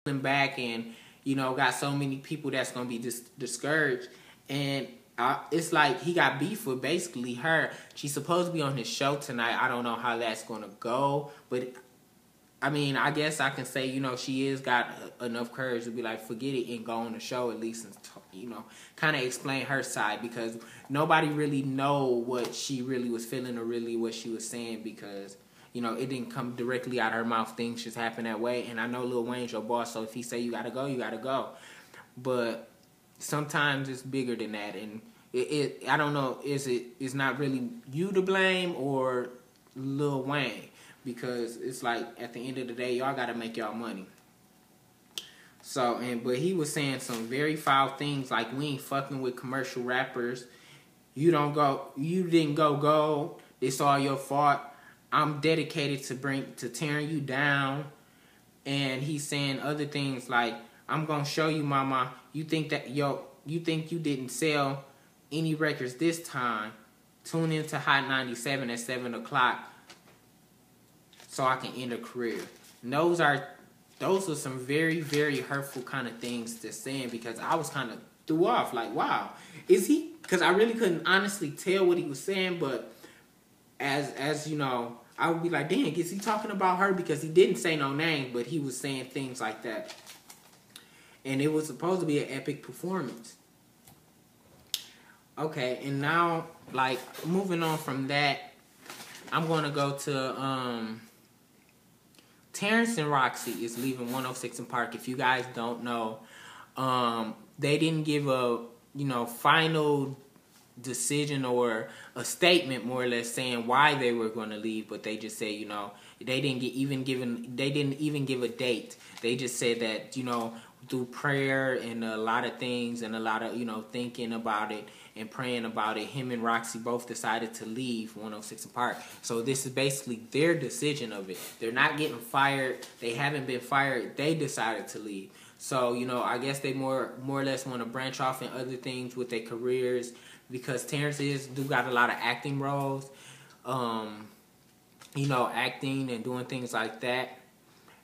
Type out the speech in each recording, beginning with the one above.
back, and got so many people that's gonna be discouraged, and it's like he got beef with basically her. She's supposed to be on his show tonight. I don't know how that's gonna go, but I mean, I guess I can say, she is got enough courage to be like, forget it and go on the show at least and, kind of explain her side, because nobody really know what she really was feeling or really what she was saying, because, it didn't come directly out of her mouth. Things just happen that way. And I know Lil Wayne's your boss, so if he say you gotta go, you gotta go. But sometimes it's bigger than that. And I don't know, it's not really you to blame or Lil Wayne. Because it's like, at the end of the day, y'all gotta make y'all money. So, but he was saying some very foul things, like, we ain't fucking with commercial rappers. You didn't go gold. It's all your fault. I'm dedicated to tearing you down. And he's saying other things like, I'm gonna show you, mama. You think you didn't sell any records this time? Tune into Hot 97 at 7 o'clock. So I can end a career. And those are some very, very hurtful kind of things to saying, because I was kind of threw off. Like, wow, is he? Because I really couldn't honestly tell what he was saying, but as I would be like, dang, is he talking about her? Because he didn't say no name, but he was saying things like that. And it was supposed to be an epic performance. Okay, and now, like, moving on from that, I'm going to go to Terrence and Roxy is leaving 106 in Park. If you guys don't know, they didn't give a final decision or a statement, more or less, saying why they were going to leave, but they just say they didn't even give a date. They just said that through prayer and a lot of things and a lot of thinking about it and praying about it, him and Roxy both decided to leave 106 in Park. So this is basically their decision of it. They're not getting fired. They haven't been fired. They decided to leave. So, I guess they more or less want to branch off in other things with their careers, because Terrence do got a lot of acting roles, acting and doing things like that.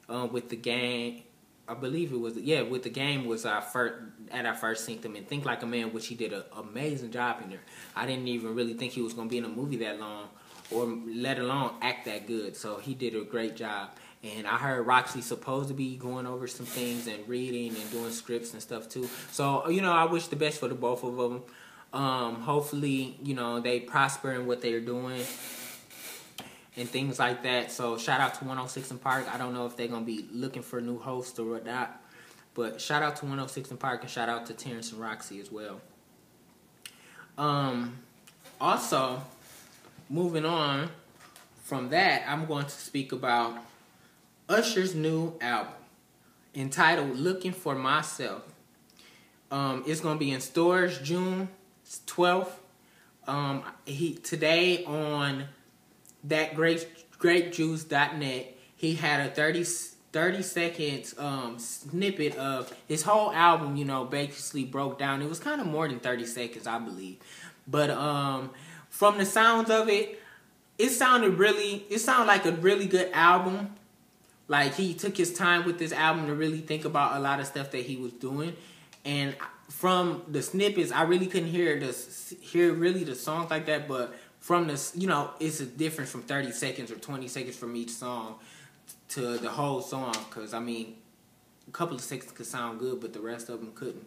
With the Game, I believe it was, with the Game was our first seen them in Think Like a Man, which he did an amazing job in there. I didn't even really think he was going to be in a movie that long, or let alone act that good. So he did a great job. And I heard Roxy's supposed to be going over some things and reading and doing scripts and stuff too. So, I wish the best for the both of them. Hopefully, they prosper in what they're doing and things like that. So shout out to 106 in Park. I don't know if they're going to be looking for a new host or whatnot, but shout out to 106 in Park, and shout out to Terrence and Roxy as well. Also, moving on from that, I'm going to speak about Usher's new album entitled Looking for Myself. It's going to be in stores June 12th. Today on thatgrapejuice.net, he had a 30 seconds snippet of his whole album, basically broke down. It was kind of more than 30 seconds, I believe. But from the sounds of it, it sounded like a really good album. Like, he took his time with this album to really think about a lot of stuff that he was doing. And from the snippets, I really couldn't hear the songs like that, but from this, it's a difference from 30 seconds or 20 seconds from each song to the whole song. Because, I mean, a couple of seconds could sound good, but the rest of them couldn't.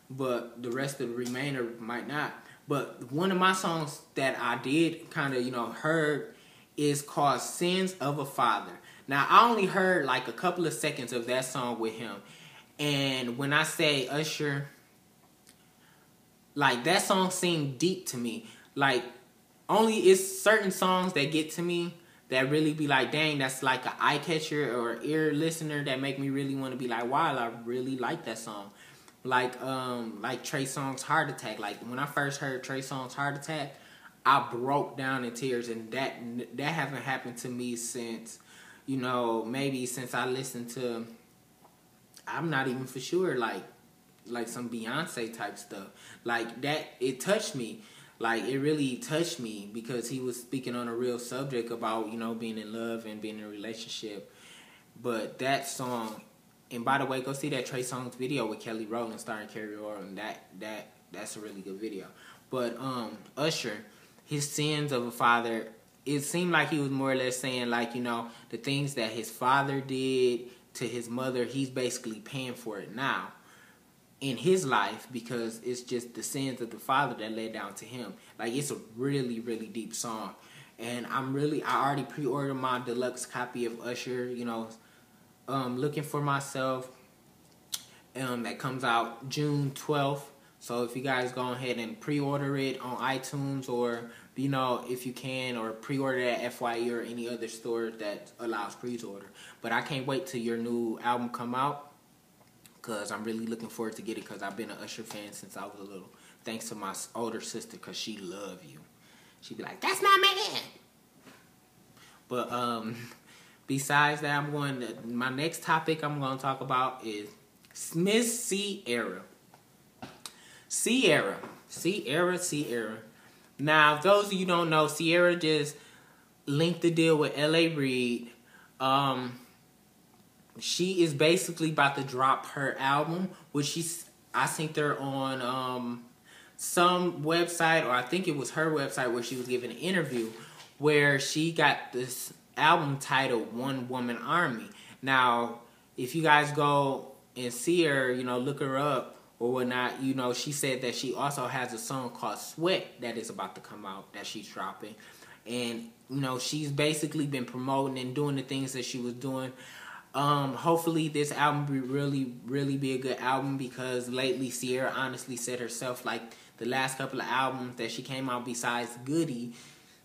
But the rest of the remainder might not. But one of my songs that I did kind of, heard is called Sins of a Father. Now, I only heard like a couple of seconds of that song with him. And when I say Usher, like, that song seemed deep to me. Like, only it's certain songs that get to me that really be like, dang, that's like an eye catcher or ear listener that make me really want to be like, wow, I really like that song. Like Trey Songz's Heart Attack. Like, when I first heard Trey Songz's Heart Attack, I broke down in tears, and that haven't happened to me since, maybe since I listened to, I'm not even for sure, like some Beyonce type stuff. Like, that, it touched me. Like, it really touched me, because he was speaking on a real subject about, being in love and being in a relationship. But that song, And by the way, go see that Trey Songz video with Kelly Rowland starring Carrie Rowland. That's a really good video. But Usher, his sins of a father, it seemed like he was more or less saying, like, you know, the things that his father did to his mother, he's basically paying for it now in his life, because it's just the sins of the father that led down to him. Like, it's a really, really deep song. And I already pre-ordered my deluxe copy of Usher, you know, Looking for Myself. That comes out June 12th. So if you guys go ahead and pre-order it on iTunes, or, you know, if you can, or pre-order at FYE or any other store that allows pre-order. But I can't wait till your new album come out, because I'm really looking forward to get it, because I've been an Usher fan since I was little. Thanks to my older sister, because she love you. She'd be like, that's my man. But besides that, my next topic I'm going to talk about is Miss Ciara. Ciara. Now, if those of you who don't know, Ciara just linked the deal with L.A. Reid. She is basically about to drop her album, which I think they're on some website, or I think it was her website, where she was giving an interview where she got this album titled One Woman Army. Now, if you guys go and see her, you know, look her up or whatnot, you know, she said that she also has a song called Sweat that is about to come out, that she's dropping. And, you know, she's basically been promoting and doing the things that she was doing. Hopefully this album really be a good album, because lately Ciara honestly said herself, like, the last couple of albums that she came out besides Goody,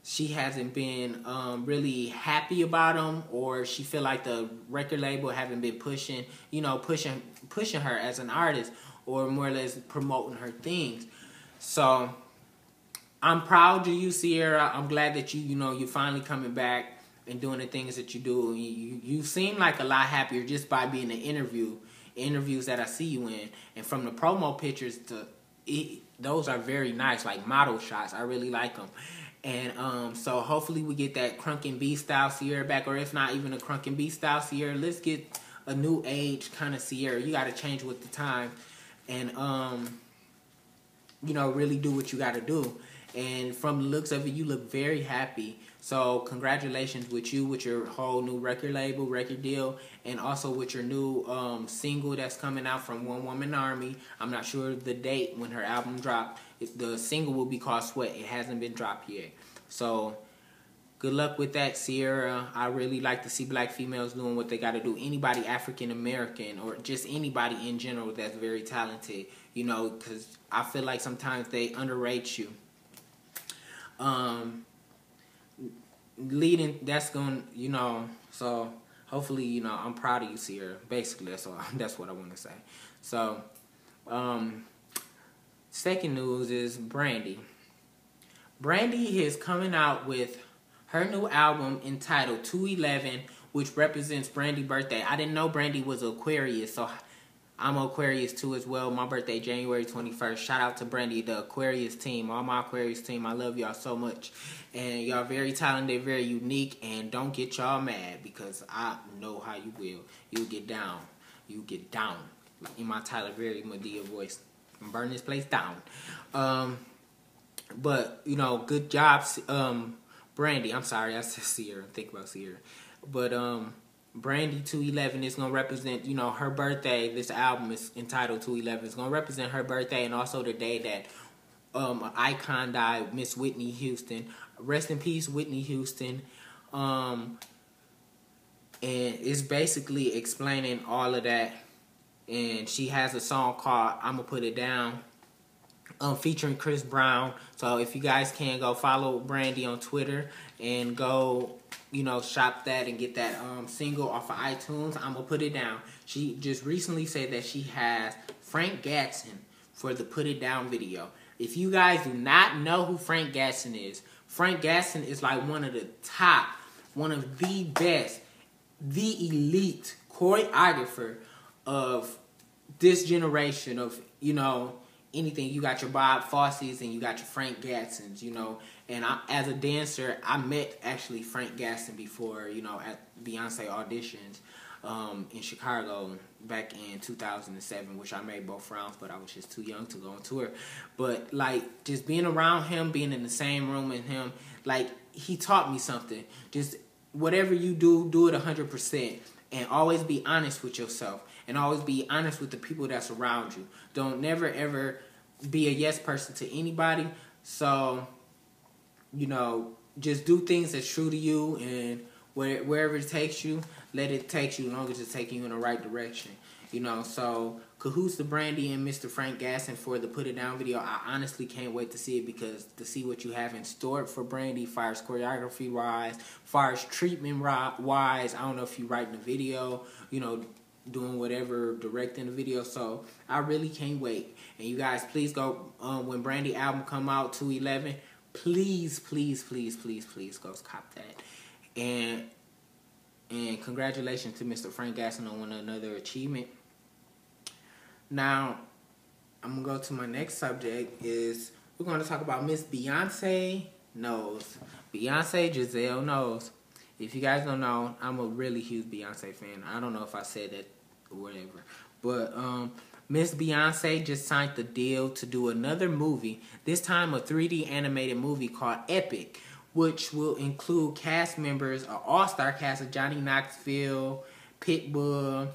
she hasn't been really happy about them, or she feel like the record label haven't been pushing her as an artist, or more or less promoting her things. So I'm proud of you, Ciara. I'm glad that you're finally coming back and doing the things that you do. You seem like a lot happier just by being in interviews that I see you in, and from the promo pictures those are very nice, like model shots. I really like them. And so hopefully we get that Crunk and B style Ciara back, or if not even a Crunk and B style Ciara, let's get a new age kind of Ciara. You got to change with the time, and really do what you got to do. And from the looks of it, you look very happy. So congratulations with your whole new record deal, and also with your new single that's coming out from One Woman Army. I'm not sure the date when her album dropped. The single will be called Sweat. It hasn't been dropped yet. So good luck with that, Ciara. I really like to see black females doing what they got to do. Anybody African American, or just anybody in general that's very talented, because I feel like sometimes they underrate you. So hopefully, I'm proud of you, Ciara. Basically, that's what I want to say. So, second news is Brandy. Brandy is coming out with her new album entitled 211, which represents Brandy's birthday. I didn't know Brandy was Aquarius, so I'm Aquarius too as well. My birthday, January 21st. Shout out to Brandy, the Aquarius team. All my Aquarius team, I love y'all so much. And y'all very talented, very unique. And don't get y'all mad, because I know how you will. You'll get down. You get down. Like in my Tyler Perry Madea voice. I'm burning this place down. But, good job, Brandy. I'm sorry, I said Ciara. Think about Ciara. But, Brandy 211 is going to represent, her birthday. This album is entitled 211. It's going to represent her birthday, and also the day that an icon died, Miss Whitney Houston. Rest in peace, Whitney Houston. And it's basically explaining all of that. And she has a song called I'ma Put It Down, featuring Chris Brown. So if you guys can, go follow Brandy on Twitter and go shop that and get that single off of iTunes. I'm gonna Put It Down. She just recently said that she has Frank Gatson for the Put It Down video. If you guys do not know who Frank Gatson is like one of the top, one of the best, the elite choreographer of this generation of, anything. You got your Bob Fosse's and you got your Frank Gatsons, And as a dancer, I met actually Frank Gatson before, at Beyonce auditions. in Chicago back in 2007, which I made both rounds, but I was just too young to go on tour. But like just being around him, being in the same room with him, like he taught me something. Just whatever you do, do it 100%, and always be honest with yourself, and always be honest with the people that's around you. Don't never ever be a yes person to anybody. So, you know, just do things that's true to you, and wherever it takes you, let it take you, as long as it's taking you in the right direction. You know, so cahoots to Brandy and Mr. Frank Gasson for the Put It Down video. I honestly can't wait to see it, because to see what you have in store for Brandy, far as choreography wise, far as treatment wise. I don't know if you writing the video, you know, doing whatever, directing the video. So I really can't wait. And you guys, please go, when Brandy album come out, 2/11, please, please, please, please, please go cop that. And congratulations to Mr. Frank Gasson on another achievement. Now, I'm going to go to my next subject. Is we're going to talk about Miss Beyonce Knowles. Beyonce Giselle Knowles. If you guys don't know, I'm a really huge Beyonce fan. I don't know if I said that or whatever. But Miss Beyonce just signed the deal to do another movie. This time a 3D animated movie called Epic, which will include cast members, an all-star cast of Johnny Knoxville, Pitbull,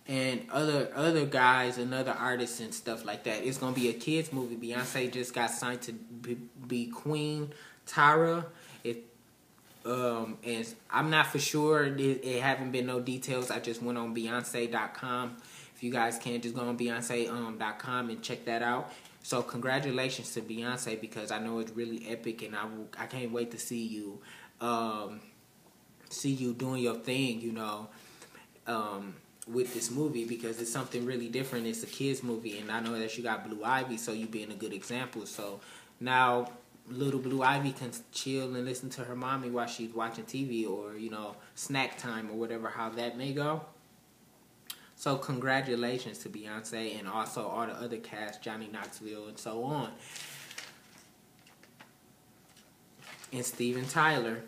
and other guys and other artists and stuff like that. It's going to be a kids movie. Beyonce just got signed to be Queen Tara. And I'm not for sure. It haven't been no details. I just went on Beyonce.com. If you guys can, just go on Beyonce.com and check that out. So congratulations to Beyonce, because I know it's really epic, and I can't wait to see you doing your thing, you know, with this movie, because it's something really different. It's a kids movie, and I know that you got Blue Ivy, so you being a good example. So now little Blue Ivy can chill and listen to her mommy while she's watching TV, or, you know, snack time or whatever, how that may go. So congratulations to Beyonce, and also all the other cast, Johnny Knoxville and so on. And Steven Tyler.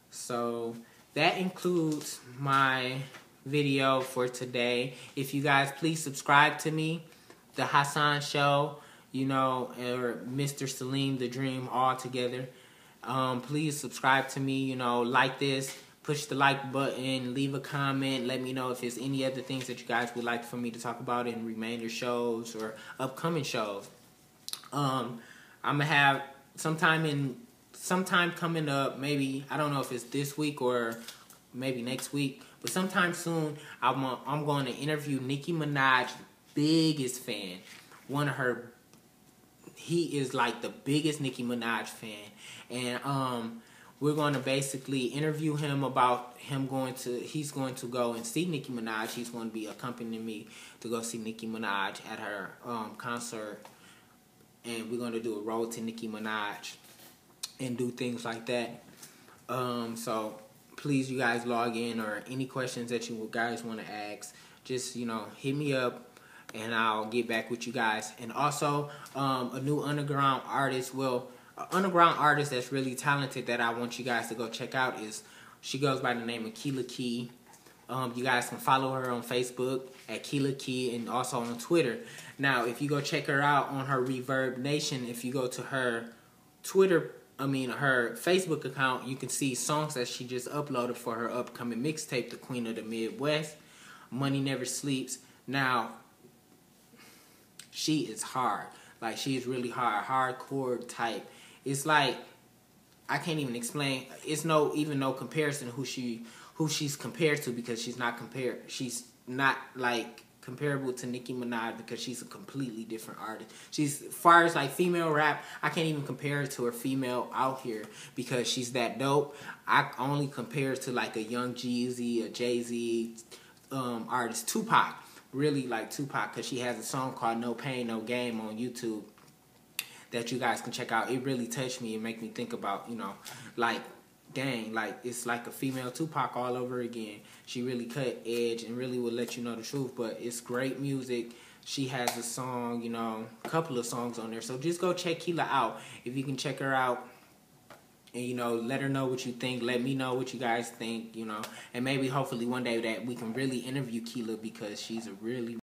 So that includes my video for today. If you guys please subscribe to me, The Hasan Show, you know, or Mr. Salim The Dream, all together. Please subscribe to me, you know, like this. Push the like button, leave a comment, let me know if there's any other things that you guys would like for me to talk about in remainder shows or upcoming shows. I'm gonna have sometime coming up, maybe, I don't know if it's this week or maybe next week, but sometime soon, I'm going to interview Nicki Minaj, biggest fan. He is like the biggest Nicki Minaj fan, and we're going to basically interview him about he's going to go and see Nicki Minaj. He's going to be accompanying me to go see Nicki Minaj at her concert. And we're going to do a road to Nicki Minaj and do things like that. So please, you guys log in, or any questions that you guys want to ask, just, you know, hit me up, and I'll get back with you guys. And also, a new underground artist, an underground artist that's really talented that I want you guys to go check out she goes by the name of Keela Key. You guys can follow her on Facebook at Keela Key, and also on Twitter. Now, if you go check her out on her Reverb Nation, if you go to her her Facebook account, you can see songs that she just uploaded for her upcoming mixtape, The Queen of the Midwest, Money Never Sleeps. Now, she is hard. Like, she is really hard, hardcore type. It's like, I can't even explain. It's no comparison who she's compared to, because she's not like comparable to Nicki Minaj, because she's a completely different artist. As far as like female rap, I can't even compare her to a female out here, because she's that dope. I only compare her to like a Young Jeezy, a Jay-Z artist, Tupac. Really like Tupac, because she has a song called No Pain, No Game on YouTube that you guys can check out. It really touched me and make me think about, you know, like, dang, like, it's like a female Tupac all over again. She really cut edge and really will let you know the truth, but it's great music. She has a song, you know, a couple of songs on there. So just go check Keela out. If you can check her out, And, you know, let her know what you think. Let me know what you guys think, you know. And maybe, hopefully, one day that we can really interview Keela, because she's a really